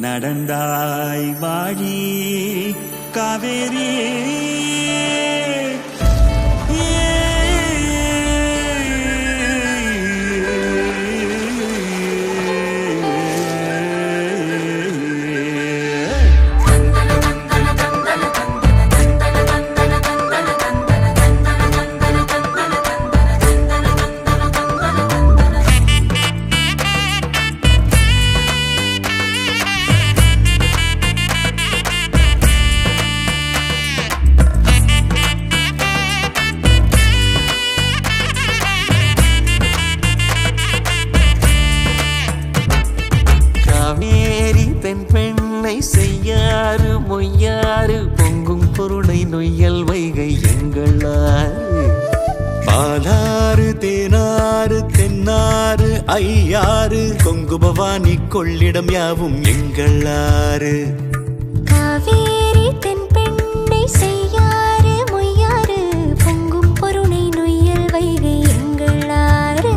நடந்தாய் வாழி காவேரி பெண்ணை செய்யாறு மொய்யாறு பொங்கும் பொருளை நொய்யல் வைகை எங்களாறு பாலாறு தேனாறு தென்னாறு ஐயாறு கொங்கு பவானி கொள்ளிடம் யாவும் எங்களாறு காவேரி தென் பெண்ணை செய்யாறு மொய்யாறு பொங்கும் பொருளை நொய்யல் வைகை எங்களாறு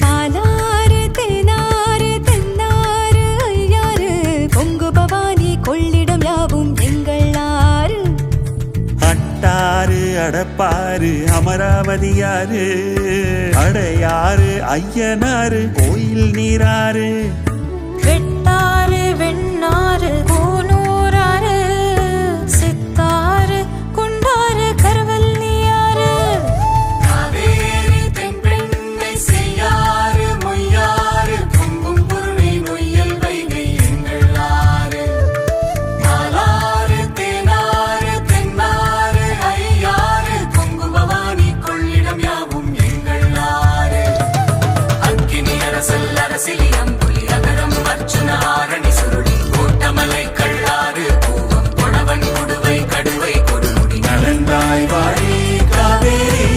பாலாறு தேனாறு தென்னாறு ஐயாறு பொங்கு பவானி கொள்ளிடம் யாவும் எங்களாறு அட்டாறு அடப்பாறு அமராவதியாறு அடையாறு ஐயனாறு கோயில் நீராறு வெட்டாறு வெண்ணாறு கோனூராறு சித்தாறு குண்டாறு கருவல்லியாறு காவேரி தென் பெண்ணை செய்யாறு மொய்யாறு பொங்கும் பொருளை நொய்யல் வைகை எங்களாறு பாலாறு தேனாறு தென்னாறு ஐயாறு பொங்கு பவானி கொள்ளிடம் யாவும் எங்களாறு அக்கினி அரசல் அரசிலியம் புலியகரம் அர்ச்சுன ஆரணி சுருளி கோட்டமலை கள்ளாறு பூவம் கொணவன் கொடுவை கடுவை கொடுமுடி நடந்தாய் வாழி காவேரி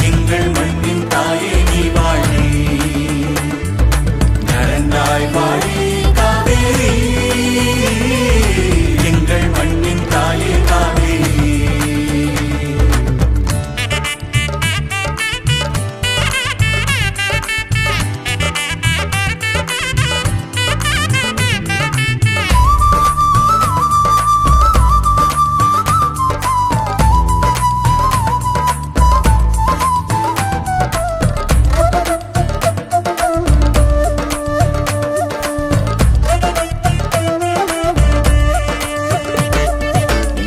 எங்கள் மண்ணின் தாயே நீ வாழி நடந்தாய் வாழி காவேரி எங்கள் மண்ணின் தாயே காவேரி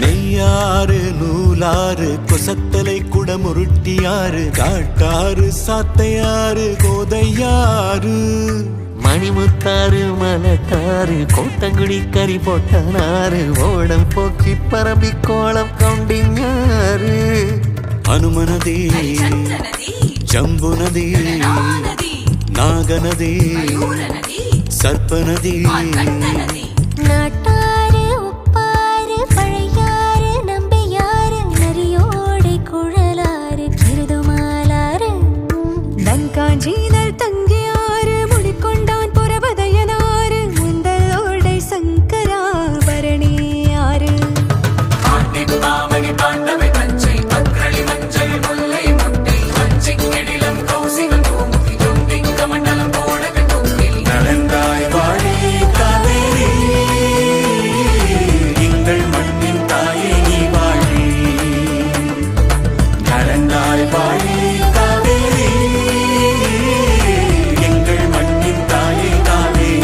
நெய்யாறு நூலாறு கொசத்தலை குடமுருட்டியாறு காட்டாறு சாத்தையாறு கோதையாறு மணிமுத்தாறு மலட்டாறு கோட்டங்குடி கறி போட்டனாறு ஓடம் போக்கி பரம்பி கோலம் கவுண்டிஞாறு அனுமனதி ஜம்புநதி நாகநதி சர்ப்பநதி நாட்டாறு உப்பாறு பழையாறு நம்பியாறு நரியோடை குழலாறு கிருதுமாலாறு நங்காஞ்சீனல் தங்கியாறு முடிக்கொண்டான் புறபதையனாறு முந்தலோடை சங்கராபரணியாறு பாண்டவை பஞ்சை பக்ரளி மஞ்சள் முல்லை முட்டை வஞ்சி கெடிலம் கௌசிகம் கோமுகி ஜொம்பிங்க மண்டலம் போடக தொங்கில் நடந்தாய் வாழி காவேரி எங்கள் மண்ணின் தாயே நீ வாழி நடந்தாய் வாழி காவேரி எங்கள் மண்ணின் தாயே காவேரி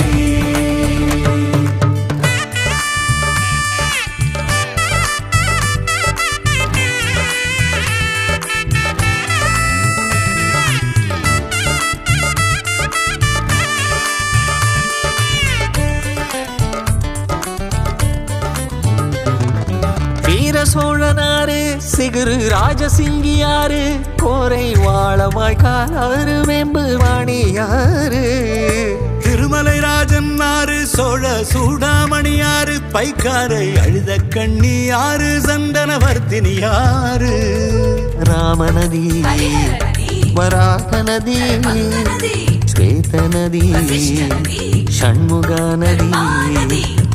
வீர சோழனாறு சிகுரு ராஜசிங்கியாறு கோரை வாழமாய் காலாறு வேம்பு வாணியாறு திருமலை ராஜன் ஆறு சோழ சூடாமணியாறு பைக்காரை அழுத கண்ணியாறு சந்தனவர்த்தினியாறு ராமநதி வராக நதி ஸ்வேத நதி ஷண்முகா நதி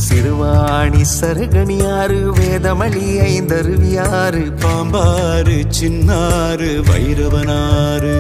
சிறுவாணி சருகணியாறு வேதமளி ஐந்தருவியாறு பாம்பாறு சின்னாறு வைரவனாறு